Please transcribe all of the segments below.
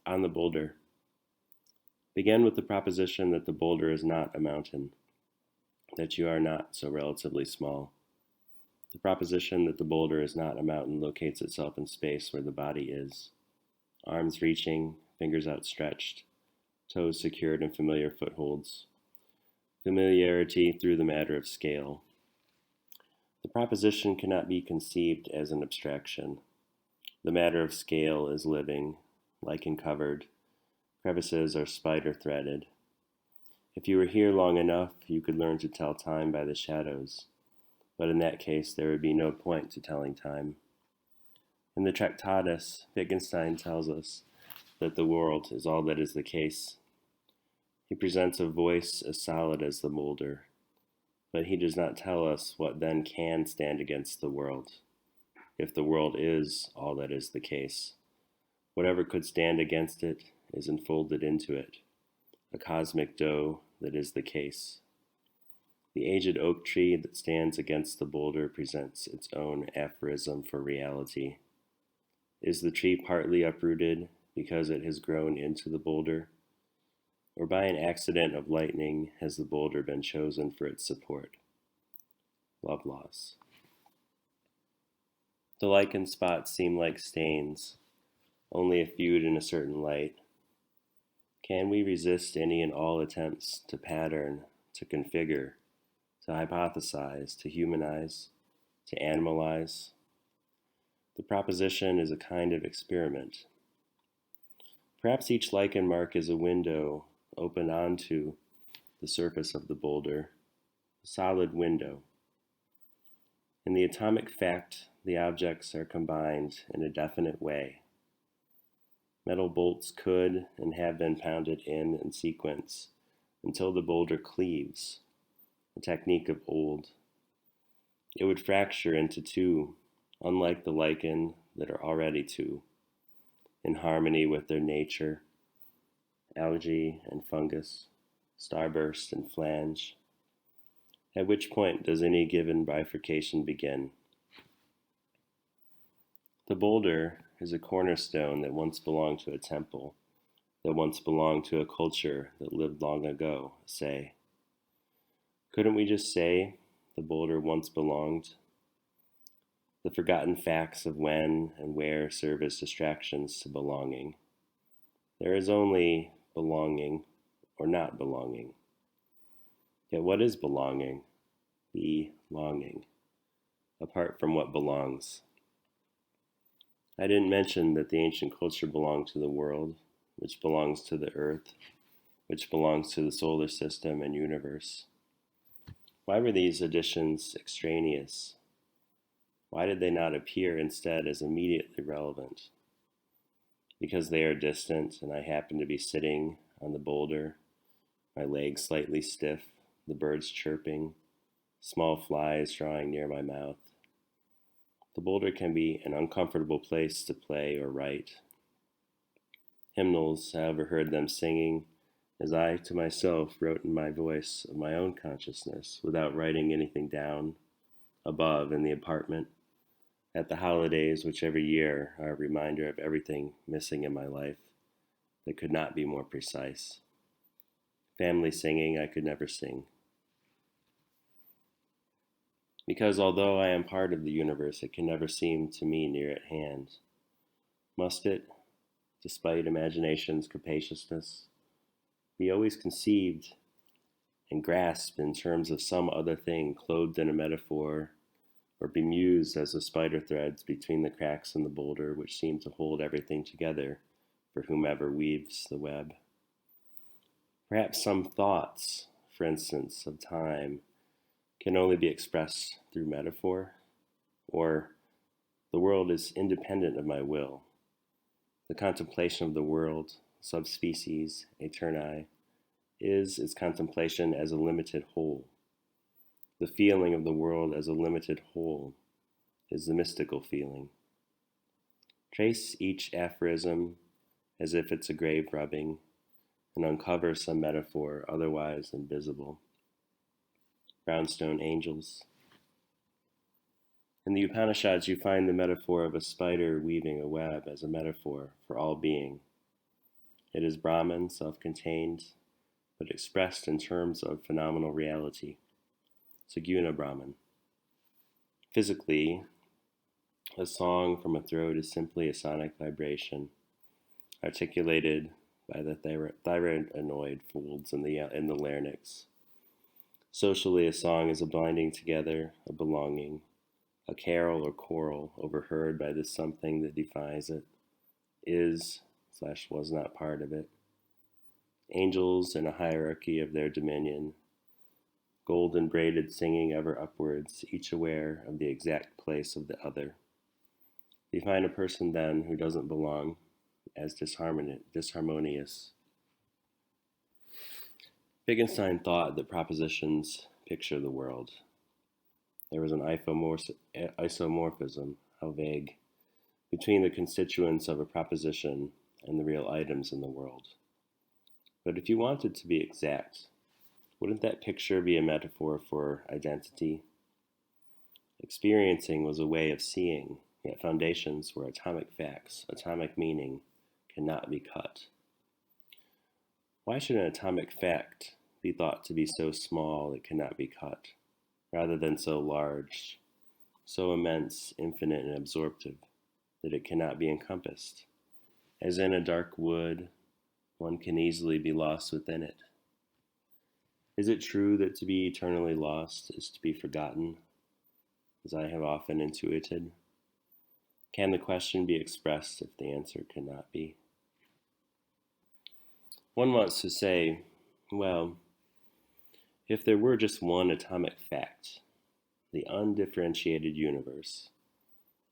On the boulder. Begin with the proposition that the boulder is not a mountain, that you are not so relatively small. The proposition that the boulder is not a mountain locates itself in space where the body is, arms reaching, fingers outstretched, toes secured in familiar footholds. Familiarity through the matter of scale. The proposition cannot be conceived as an abstraction. The matter of scale is living, lichen covered. Crevices are spider threaded. If you were here long enough, you could learn to tell time by the shadows, but in that case there would be no point to telling time. In the Tractatus, Wittgenstein tells us that the world is all that is the case. He presents a voice as solid as the boulder, but he does not tell us what then can stand against the world, if the world is all that is the case. Whatever could stand against it is enfolded into it, a cosmic dough that is the case. The aged oak tree that stands against the boulder presents its own aphorism for reality. Is the tree partly uprooted because it has grown into the boulder? Or by an accident of lightning has the boulder been chosen for its support? Love loss. The lichen spots seem like stains, only if viewed in a certain light. Can we resist any and all attempts to pattern, to configure, to hypothesize, to humanize, to animalize? The proposition is a kind of experiment. Perhaps each lichen mark is a window opened onto the surface of the boulder, a solid window. In the atomic fact, the objects are combined in a definite way. Metal bolts could and have been pounded in sequence until the boulder cleaves, a technique of old. It would fracture into two, unlike the lichen that are already two, in harmony with their nature, algae and fungus, starburst and flange. At which point does any given bifurcation begin? The boulder is a cornerstone that once belonged to a temple, that once belonged to a culture that lived long ago, say. Couldn't we just say the boulder once belonged? The forgotten facts of when and where serve as distractions to belonging. There is only belonging or not belonging. Yet what is belonging? Belonging, apart from what belongs. I didn't mention that the ancient culture belonged to the world, which belongs to the earth, which belongs to the solar system and universe. Why were these additions extraneous? Why did they not appear instead as immediately relevant? Because they are distant and I happen to be sitting on the boulder, my legs slightly stiff, the birds chirping, small flies drawing near my mouth. The boulder can be an uncomfortable place to play or write. Hymnals, I overheard them singing as I to myself wrote in my voice of my own consciousness without writing anything down, above in the apartment, at the holidays which every year are a reminder of everything missing in my life that could not be more precise. Family singing I could never sing. Because although I am part of the universe, it can never seem to me near at hand. Must it, despite imagination's capaciousness, be always conceived and grasped in terms of some other thing clothed in a metaphor, or bemused as the spider threads between the cracks in the boulder which seem to hold everything together for whomever weaves the web? Perhaps some thoughts, for instance, of time, can only be expressed through metaphor, or the world is independent of my will. The contemplation of the world, subspecies aeterni, is its contemplation as a limited whole. The feeling of the world as a limited whole is the mystical feeling. Trace each aphorism as if it's a grave rubbing, and uncover some metaphor otherwise invisible. Brownstone angels. In the Upanishads, you find the metaphor of a spider weaving a web as a metaphor for all being. It is Brahman, self-contained, but expressed in terms of phenomenal reality. Saguna Brahman. Physically, a song from a throat is simply a sonic vibration, articulated by the thyroid folds in the larynx. Socially, a song is a binding together, a belonging, a carol or choral overheard by this something that defies it, is/was not part of it. Angels in a hierarchy of their dominion, golden braided singing ever upwards, each aware of the exact place of the other. Define a person then who doesn't belong as disharmonious. Wittgenstein thought that propositions picture the world. There was an isomorphism, how vague, between the constituents of a proposition and the real items in the world. But if you wanted to be exact, wouldn't that picture be a metaphor for identity? Experiencing was a way of seeing, yet foundations were atomic facts, atomic meaning cannot be cut. Why should an atomic fact be thought to be so small it cannot be cut, rather than so large, so immense, infinite, and absorptive that it cannot be encompassed? As in a dark wood, one can easily be lost within it. Is it true that to be eternally lost is to be forgotten, as I have often intuited? Can the question be expressed if the answer cannot be? One wants to say, well, if there were just one atomic fact, the undifferentiated universe,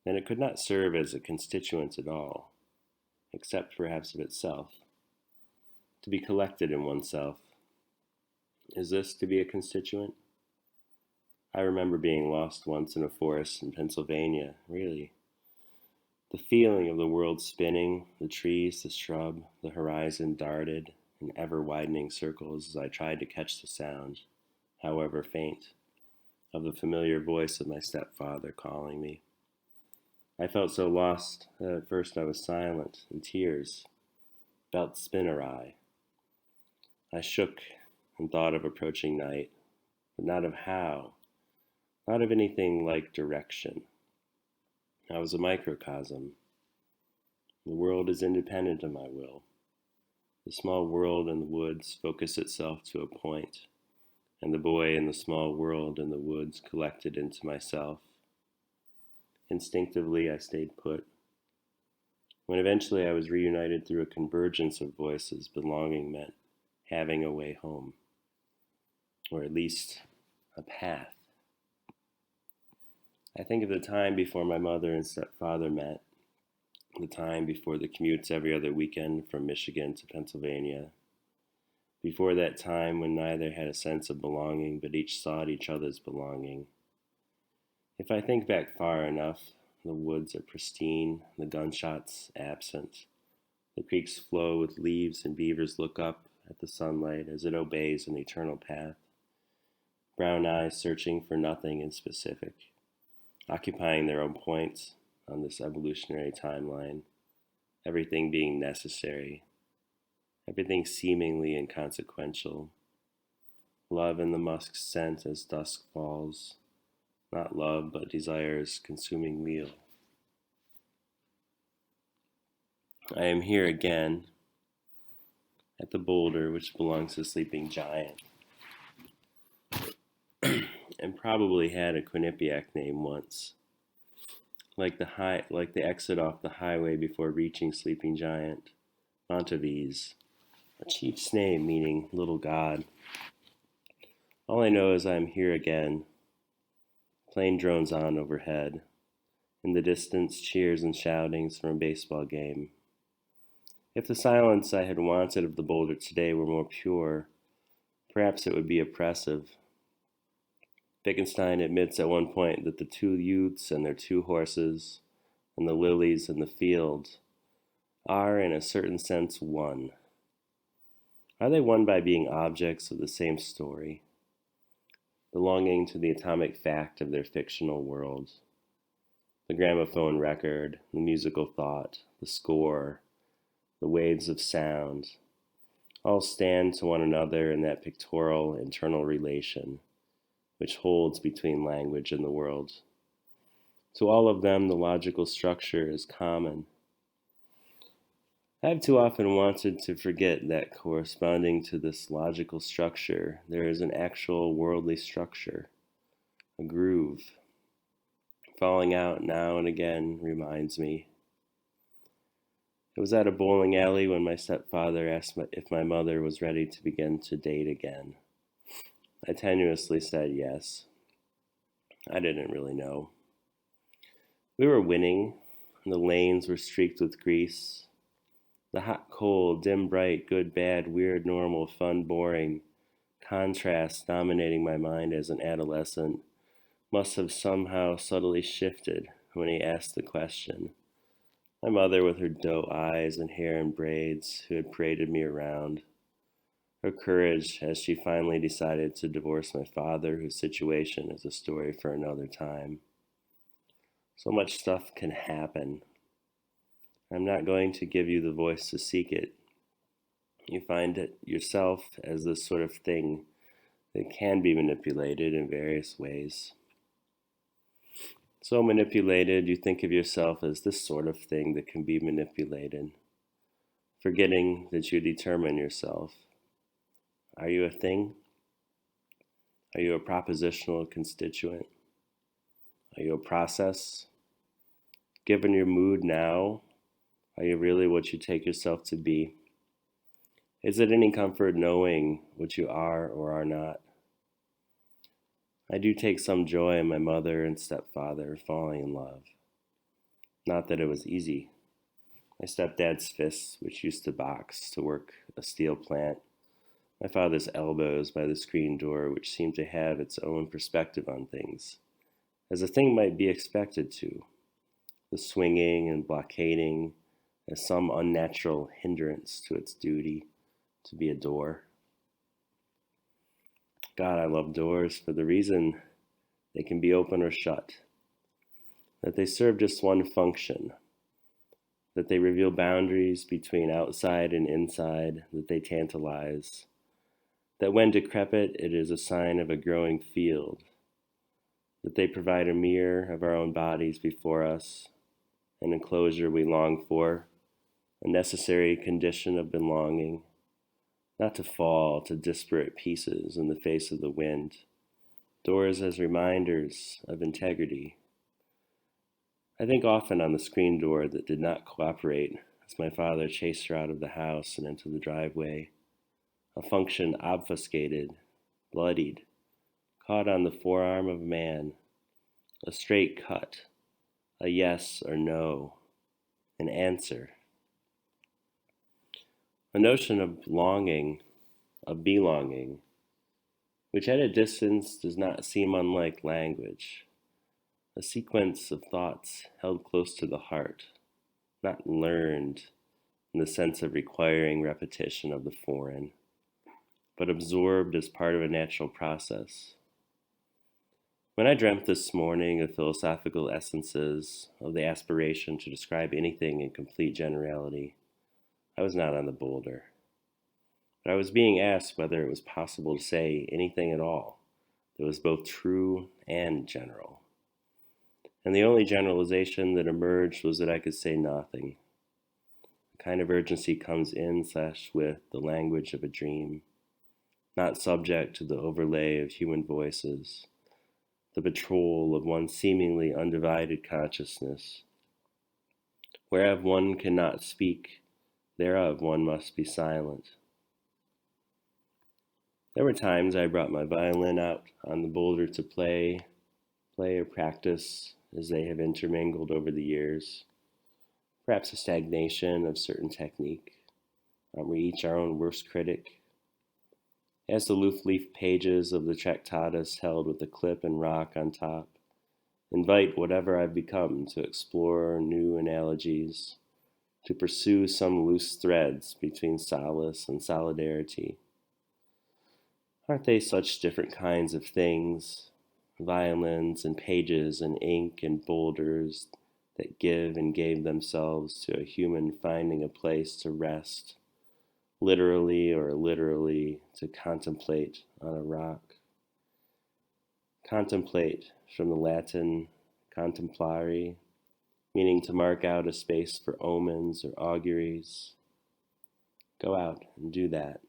then it could not serve as a constituent at all, except perhaps of itself. To be collected in oneself. Is this to be a constituent? I remember being lost once in a forest in Pennsylvania, really. The feeling of the world spinning, the trees, the shrub, the horizon darted in ever-widening circles as I tried to catch the sound, however faint, of the familiar voice of my stepfather calling me. I felt so lost that at first I was silent, in tears, felt spin awry. I shook and thought of approaching night, but not of how, not of anything like direction. I was a microcosm. The world is independent of my will. The small world in the woods focused itself to a point, and the boy in the small world in the woods collected into myself. Instinctively, I stayed put. When eventually I was reunited through a convergence of voices, belonging meant having a way home, or at least a path. I think of the time before my mother and stepfather met, the time before the commutes every other weekend from Michigan to Pennsylvania, before that time when neither had a sense of belonging but each sought each other's belonging. If I think back far enough, the woods are pristine, the gunshots absent, the creeks flow with leaves and beavers look up at the sunlight as it obeys an eternal path, brown eyes searching for nothing in specific, occupying their own points on this evolutionary timeline, everything being necessary, everything seemingly inconsequential, love in the musk scent as dusk falls, not love but desire's consuming meal. I am here again, at the Boulder, which belongs to Sleeping Giant, and probably had a Quinnipiac name once. Like the exit off the highway before reaching Sleeping Giant, Montevies, a chief's name meaning little god. All I know is I am here again. Plane drones on overhead. In the distance, cheers and shoutings from a baseball game. If the silence I had wanted of the Boulder today were more pure, perhaps it would be oppressive. Wittgenstein admits at one point that the two youths and their two horses, and the lilies in the field, are in a certain sense one. Are they one by being objects of the same story, belonging to the atomic fact of their fictional world? The gramophone record, the musical thought, the score, the waves of sound, all stand to one another in that pictorial internal relation which holds between language and the world. To all of them, the logical structure is common. I have too often wanted to forget that corresponding to this logical structure, there is an actual worldly structure, a groove. Falling out now and again reminds me. It was at a bowling alley when my stepfather asked if my mother was ready to begin to date again. I tenuously said yes. I didn't really know. We were winning, and the lanes were streaked with grease. The hot, cold, dim, bright, good, bad, weird, normal, fun, boring, contrast dominating my mind as an adolescent must have somehow subtly shifted when he asked the question. My mother, with her doe eyes and hair in braids, who had paraded me around. Her courage as she finally decided to divorce my father, whose situation is a story for another time. So much stuff can happen. I'm not going to give you the voice to seek it. You find it yourself as this sort of thing that can be manipulated in various ways. So manipulated, you think of yourself as this sort of thing that can be manipulated, forgetting that you determine yourself. Are you a thing? Are you a propositional constituent? Are you a process? Given your mood now, are you really what you take yourself to be? Is it any comfort knowing what you are or are not? I do take some joy in my mother and stepfather falling in love. Not that it was easy. My stepdad's fists, which used to box to work a steel plant, my father's elbows by the screen door, which seemed to have its own perspective on things, as a thing might be expected to, the swinging and blockading as some unnatural hindrance to its duty to be a door. God, I love doors for the reason they can be open or shut, that they serve just one function, that they reveal boundaries between outside and inside, that they tantalize, that when decrepit it is a sign of a growing field, that they provide a mirror of our own bodies before us, an enclosure we long for, a necessary condition of belonging, not to fall to disparate pieces in the face of the wind, doors as reminders of integrity. I think often on the screen door that did not cooperate as my father chased her out of the house and into the driveway, a function obfuscated, bloodied, caught on the forearm of a man, a straight cut, a yes or no, an answer. A notion of longing, of belonging, which at a distance does not seem unlike language, a sequence of thoughts held close to the heart, not learned in the sense of requiring repetition of the foreign, but absorbed as part of a natural process. When I dreamt this morning of philosophical essences, of the aspiration to describe anything in complete generality, I was not on the Boulder. But I was being asked whether it was possible to say anything at all that was both true and general. And the only generalization that emerged was that I could say nothing. A kind of urgency comes in / with the language of a dream, not subject to the overlay of human voices, the patrol of one seemingly undivided consciousness. Whereof one cannot speak, thereof one must be silent. There were times I brought my violin out on the Boulder to play or practice as they have intermingled over the years. Perhaps a stagnation of certain technique. Aren't we each our own worst critic? As the loose-leaf pages of the Tractatus held with a clip and rock on top, invite whatever I've become to explore new analogies, to pursue some loose threads between solace and solidarity. Aren't they such different kinds of things, violins and pages and ink and boulders that give and gave themselves to a human finding a place to rest, literally or illiterally, to contemplate on a rock. Contemplate, from the Latin contemplare, meaning to mark out a space for omens or auguries. Go out and do that.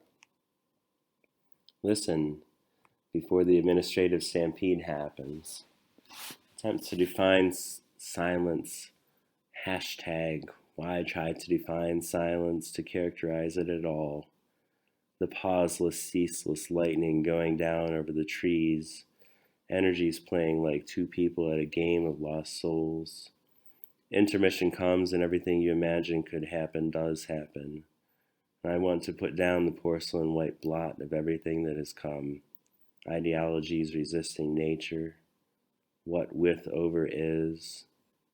Listen before the administrative stampede happens. Attempt to define silence. Hashtag, why try to define silence to characterize it at all? The pauseless, ceaseless lightning going down over the trees. Energies playing like two people at a game of lost souls. Intermission comes and everything you imagine could happen does happen. I want to put down the porcelain white blot of everything that has come. Ideologies resisting nature, what with over is,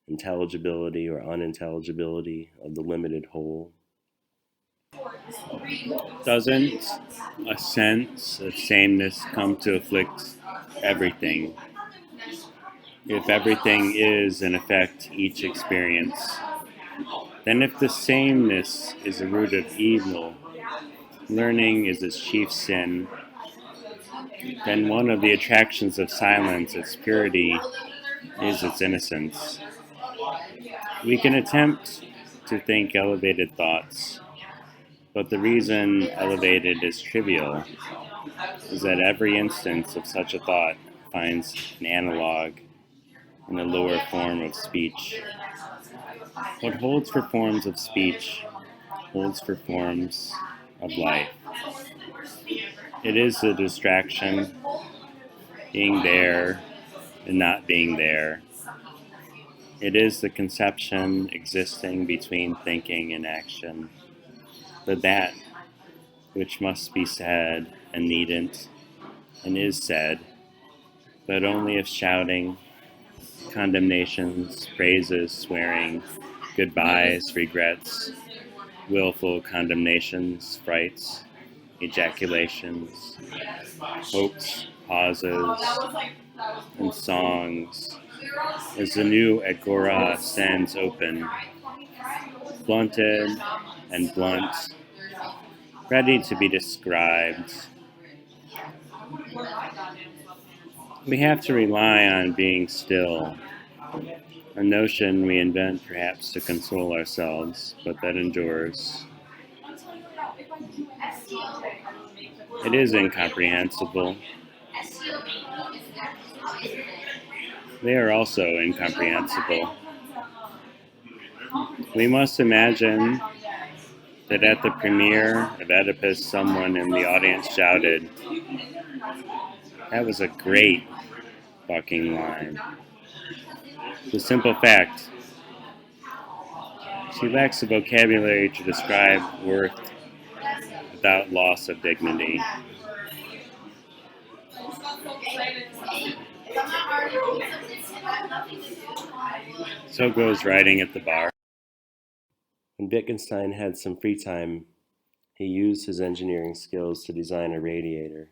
intelligibility or unintelligibility of the limited whole. Doesn't a sense of sameness come to afflict everything? If everything is, in effect, each experience, then if the sameness is the root of evil, learning is its chief sin, then one of the attractions of silence, its purity, is its innocence. We can attempt to think elevated thoughts, but the reason elevated is trivial is that every instance of such a thought finds an analog in the lower form of speech. What holds for forms of speech holds for forms of life. It is the distraction, being there and not being there. It is the conception existing between thinking and action. But that which must be said and needn't and is said, but only if shouting, condemnations, praises, swearing, goodbyes, regrets, willful condemnations, frights, ejaculations, hopes, pauses, and songs, as the new agora stands open, blunted and blunt, ready to be described. We have to rely on being still, a notion we invent perhaps to console ourselves, but that endures. It is incomprehensible. They are also incomprehensible. We must imagine that at the premiere of Oedipus, someone in the audience shouted, "That was a great fucking line." The simple fact, she lacks the vocabulary to describe worth without loss of dignity. So goes writing at the bar. When Wittgenstein had some free time, he used his engineering skills to design a radiator.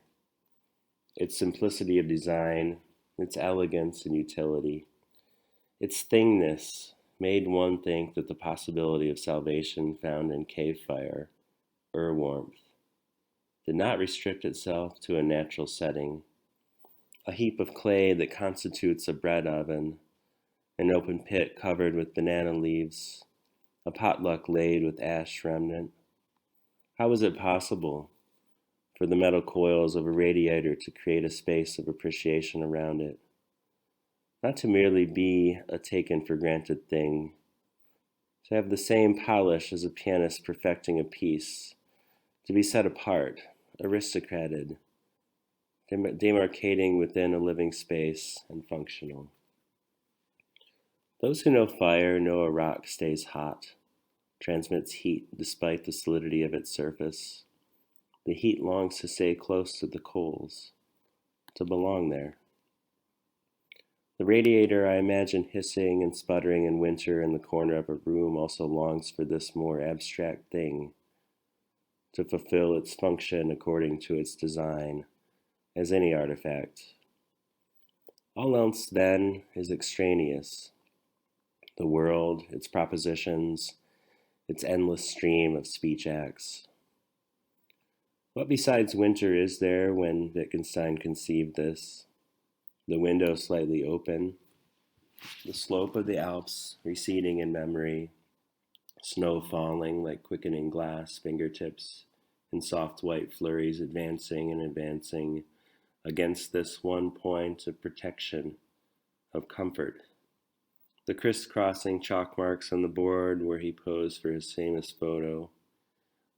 Its simplicity of design, its elegance and utility, its thingness made one think that the possibility of salvation found in cave fire or warmth did not restrict itself to a natural setting, a heap of clay that constitutes a bread oven, an open pit covered with banana leaves, a potluck laid with ash remnant. How was it possible for the metal coils of a radiator to create a space of appreciation around it? Not to merely be a taken for granted thing, to have the same polish as a pianist perfecting a piece, to be set apart, aristocrated, demarcating within a living space and functional. Those who know fire know a rock stays hot, transmits heat despite the solidity of its surface. The heat longs to stay close to the coals, to belong there. The radiator, I imagine hissing and sputtering in winter in the corner of a room, also longs for this more abstract thing, to fulfill its function according to its design, as any artifact. All else, then, is extraneous. The world, its propositions, its endless stream of speech acts. What besides winter is there when Wittgenstein conceived this? The window slightly open, the slope of the Alps receding in memory, snow falling like quickening glass fingertips, and soft white flurries advancing and advancing against this one point of protection, of comfort. The crisscrossing chalk marks on the board where he posed for his famous photo,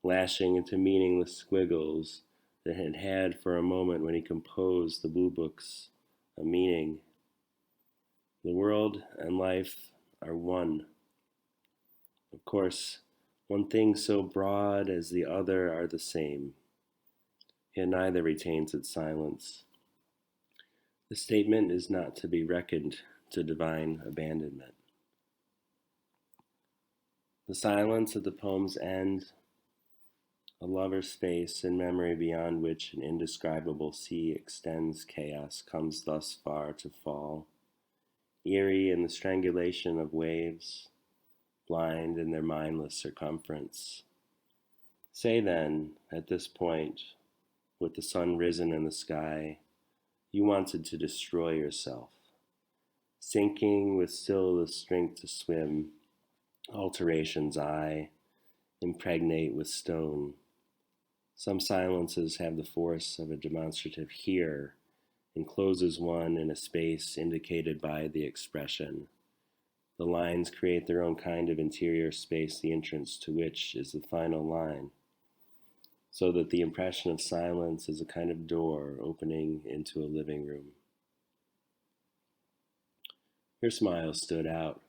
lashing into meaningless squiggles that had had for a moment when he composed the blue books a meaning. The world and life are one. Of course, one thing so broad as the other are the same, yet neither retains its silence. The statement is not to be reckoned to divine abandonment. The silence at the poem's end, a lover's space in memory beyond which an indescribable sea extends chaos, comes thus far to fall, eerie in the strangulation of waves, blind in their mindless circumference. Say then, at this point, with the sun risen in the sky, you wanted to destroy yourself, sinking with still the strength to swim, alterations I, impregnate with stone. Some silences have the force of a demonstrative here, encloses one in a space indicated by the expression. The lines create their own kind of interior space, the entrance to which is the final line, so that the impression of silence is a kind of door opening into a living room. Your smile stood out,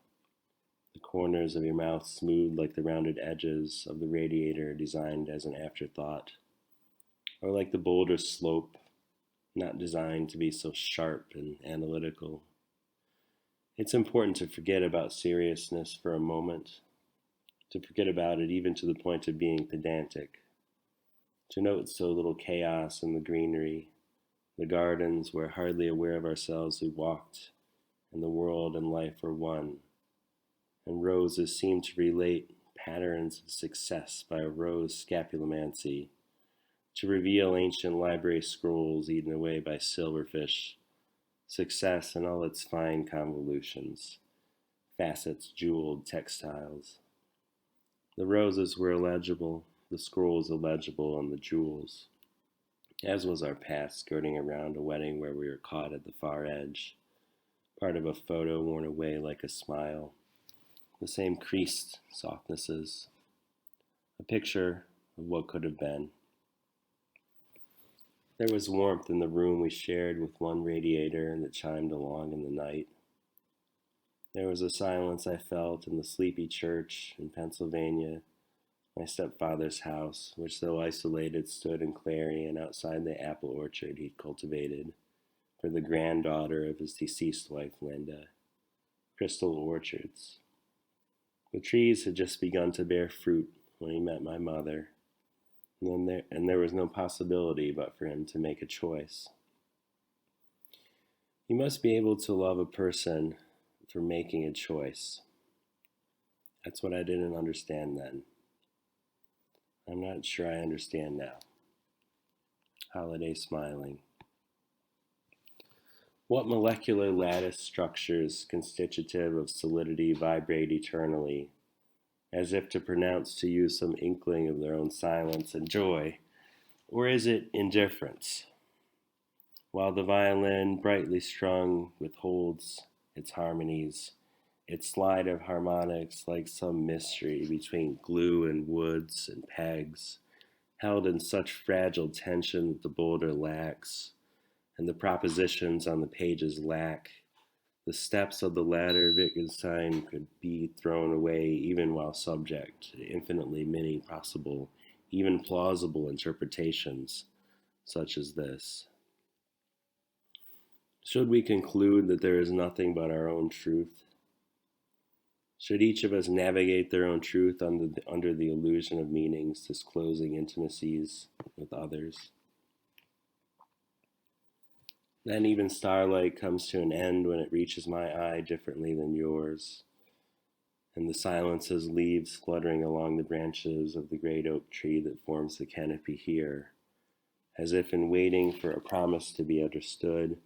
the corners of your mouth smooth like the rounded edges of the radiator designed as an afterthought, or like the Boulder slope, not designed to be so sharp and analytical. It's important to forget about seriousness for a moment, to forget about it even to the point of being pedantic, to note so little chaos in the greenery, the gardens where hardly aware of ourselves we walked, and the world and life were one, and roses seemed to relate patterns of success by a rose scapulomancy, to reveal ancient library scrolls eaten away by silverfish, success in all its fine convolutions, facets, jeweled textiles. The roses were illegible, the scrolls illegible, and the jewels, as was our past skirting around a wedding where we were caught at the far edge, part of a photo worn away like a smile, the same creased softnesses, a picture of what could have been. There was warmth in the room we shared with one radiator that chimed along in the night. There was a silence I felt in the sleepy church in Pennsylvania, my stepfather's house, which though isolated stood in Clarion outside the apple orchard he'd cultivated for the granddaughter of his deceased wife Linda. Crystal orchards. The trees had just begun to bear fruit when he met my mother, and there was no possibility but for him to make a choice. You must be able to love a person for making a choice. That's what I didn't understand then. I'm not sure I understand now. Holiday smiling. What molecular lattice structures constitutive of solidity vibrate eternally, as if to pronounce to you some inkling of their own silence and joy? Or is it indifference? While the violin, brightly strung, withholds its harmonies, its slide of harmonics like some mystery between glue and woods and pegs, held in such fragile tension that the boulder lacks, and the propositions on the pages lack. The steps of the ladder Wittgenstein could be thrown away even while subject to infinitely many possible, even plausible interpretations, such as this. Should we conclude that there is nothing but our own truth? Should each of us navigate their own truth under the illusion of meanings, disclosing intimacies with others? Then even starlight comes to an end when it reaches my eye differently than yours, and the silences leaves fluttering along the branches of the great oak tree that forms the canopy here, as if in waiting for a promise to be understood,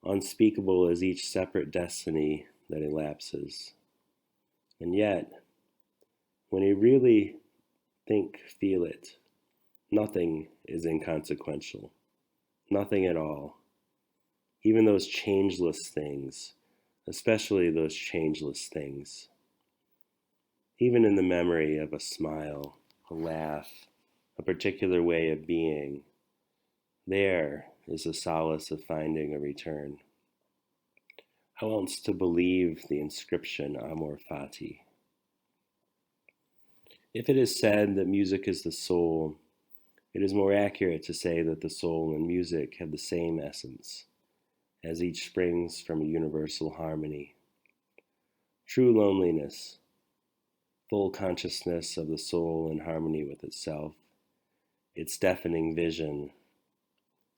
unspeakable as each separate destiny that elapses. And yet, when you really feel it, nothing is inconsequential, nothing at all. Even those changeless things, especially those changeless things. Even in the memory of a smile, a laugh, a particular way of being, there is the solace of finding a return. How else to believe the inscription Amor Fati? If it is said that music is the soul, it is more accurate to say that the soul and music have the same essence, as each springs from a universal harmony. True loneliness, full consciousness of the soul in harmony with itself, its deafening vision,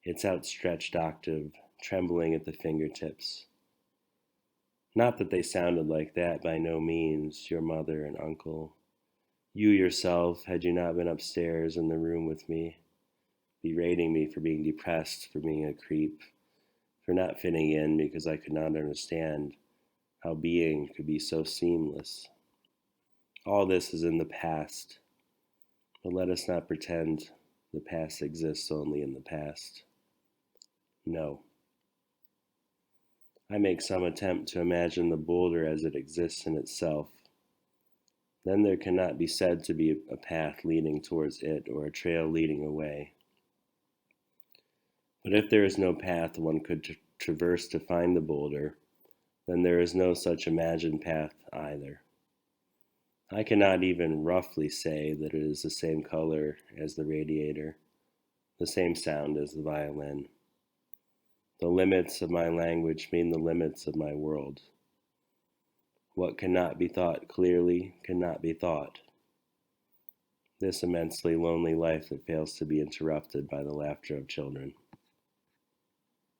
its outstretched octave trembling at the fingertips. Not that they sounded like that, by no means, your mother and uncle. You yourself, had you not been upstairs in the room with me, berating me for being depressed, for being a creep, for not fitting in because I could not understand how being could be so seamless. All this is in the past, but let us not pretend the past exists only in the past. No. I make some attempt to imagine the boulder as it exists in itself. Then there cannot be said to be a path leading towards it or a trail leading away. But if there is no path one could traverse to find the boulder, then there is no such imagined path either. I cannot even roughly say that it is the same color as the radiator, the same sound as the violin. The limits of my language mean the limits of my world. What cannot be thought clearly cannot be thought. This immensely lonely life that fails to be interrupted by the laughter of children.